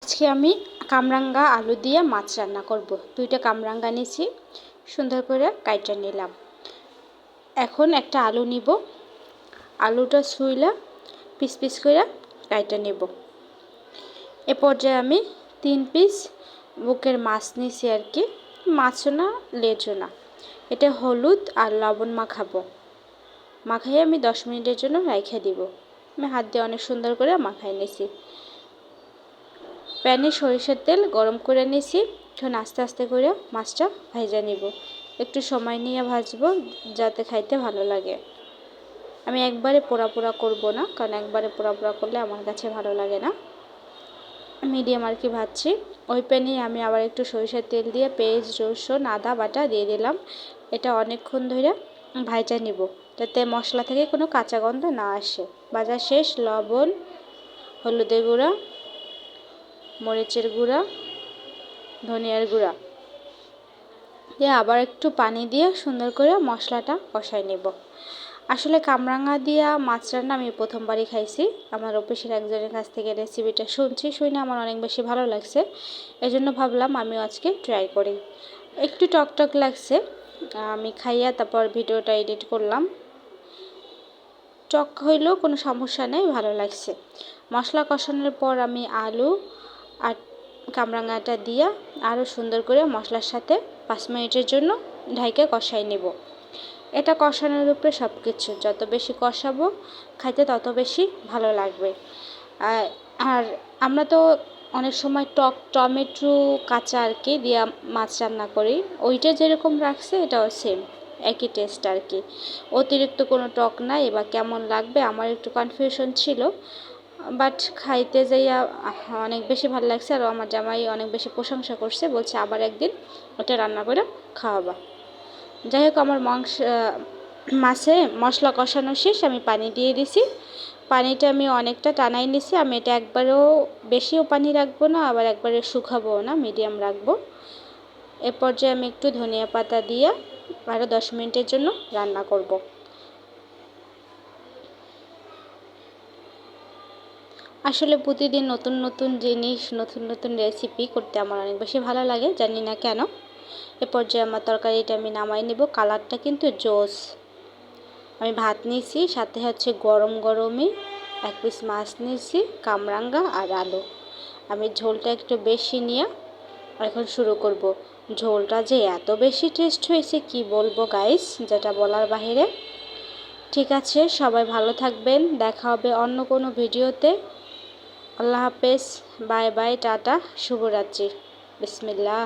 আজকে আমি কামরাঙ্গা আলু দিয়ে মাছ রান্না করব। দুইটা কামরাঙ্গা নিয়েছি, সুন্দর করে কাইটা নিলাম। এখন একটা আলু নিব, আলুটা ছুইলা পিস পিস করে কাইটা নেব। এ পর্যায়ে আমি 3 পিস বুকের মাছ নিয়েছি আর কি, মাছও না লেজও না। এটা হলুদ আর লবণ মাখাবো, মাখাইয়ে আমি 10 মিনিটের জন্য রাইখে দিব। আমি হাত দিয়ে অনেক সুন্দর করে মাখাই নিয়েছি। প্যানে সরিষার তেল গরম করে নিয়েছি, এখন আস্তে আস্তে করে মাছটা ভাজা নিব। একটু সময় নিয়ে ভাজবো যাতে খাইতে ভালো লাগে। আমি একবারে পোড়া পোড়া করব না, কারণ একবারে পোড়া পোড়া করলে আমার কাছে ভালো লাগে না। মিডিয়াম আর কি ভাজছি। ওই প্যানে আমি আবার একটু সরিষার তেল দিয়ে পেঁয়াজ রসুন আদা বাটা দিয়ে দিলাম। এটা অনেকক্ষণ ধরে ভাজা নিব যাতে মশলা থেকে কোনো কাঁচা গন্ধ না আসে। ভাজা শেষ, লবণ, হলুদের গুঁড়া, মরিচের গুঁড়া, ধনিয়ার গুঁড়া দিয়ে আবার একটু পানি দিয়ে সুন্দর করে মশলাটা কষাই নেব। আসলে কামরাঙ্গা দিয়া মাছ রান্না আমি প্রথমবারই খাইছি। আমার অফিসের একজনের কাছ থেকে রেসিপিটা শুনে আমার অনেক বেশি ভালো লাগছে, এজন্য ভাবলাম আমিও আজকে ট্রাই করি। একটু টকটক লাগছে, আমি খাইয়া তারপর ভিডিওটা এডিট করলাম। টক হইলেও কোনো সমস্যা নেই, ভালো লাগছে। মশলা কষানোর পর আমি আলু আর কামরাঙ্গাটা দিয়া আরও সুন্দর করে মশলার সাথে 5 মিনিটের জন্য ঢাইকে কষাই নেব। এটা কষানোর উপরে সব কিছু, যত বেশি কষাবো খাইতে তত বেশি ভালো লাগবে। আর আমরা তো অনেক সময় টমেটো কাঁচা আর কি দিয়া মাছ রান্না করি, ওইটা যেরকম রাখছে এটাও সেম, একই টেস্ট আর কি। অতিরিক্ত কোনো টক নাই বা কেমন লাগবে আমার একটু কনফিউশন ছিল, বাট খাইতে যাইয়া অনেক বেশি ভালো লাগছে। আর আমার জামাই অনেক বেশি প্রশংসা করছে, বলছে আবার একদিন ওটা রান্না করে খাওয়াবা। যাই হোক, আমার মাছে মশলা কষানো শেষ, আমি পানি দিয়ে দিছি। পানিটা আমি অনেকটা টানাই নিছি। আমি এটা একবারেও বেশিও পানি রাখবো না, আবার একবারে শুকাবো না, মিডিয়াম রাখবো। এ পর্যায়ে আমি একটু ধনিয়া পাতা দিয়ে আরও 10 মিনিটের জন্য রান্না করব। আসলে প্রতিদিন নতুন নতুন জিনিস, নতুন নতুন রেসিপি করতে আমার অনেক বেশি ভালো লাগে, জানি না কেন। এ পর্যায়ে আমার তরকারিটা আমি নামাই নেব। কালারটা কিন্তু জোস। আমি ভাত নিয়েছি, সাথে হচ্ছে গরম গরমই 1 পিস মাছ নিয়েছি, কামরাঙ্গা আর আলু। আমি ঝোলটা একটু বেশি নিয়ে এখন শুরু করব। ঝোলটা যে এত বেশি টেস্ট হয়েছে কি বলবো গাইস, যেটা বলার বাহিরে। ঠিক আছে, সবাই ভালো থাকবেন, দেখা হবে অন্য কোনো ভিডিওতে। আল্লাহ হাফেজ, বাই বাই, টাটা, শুভরাত্রি, বিসমিল্লাহ।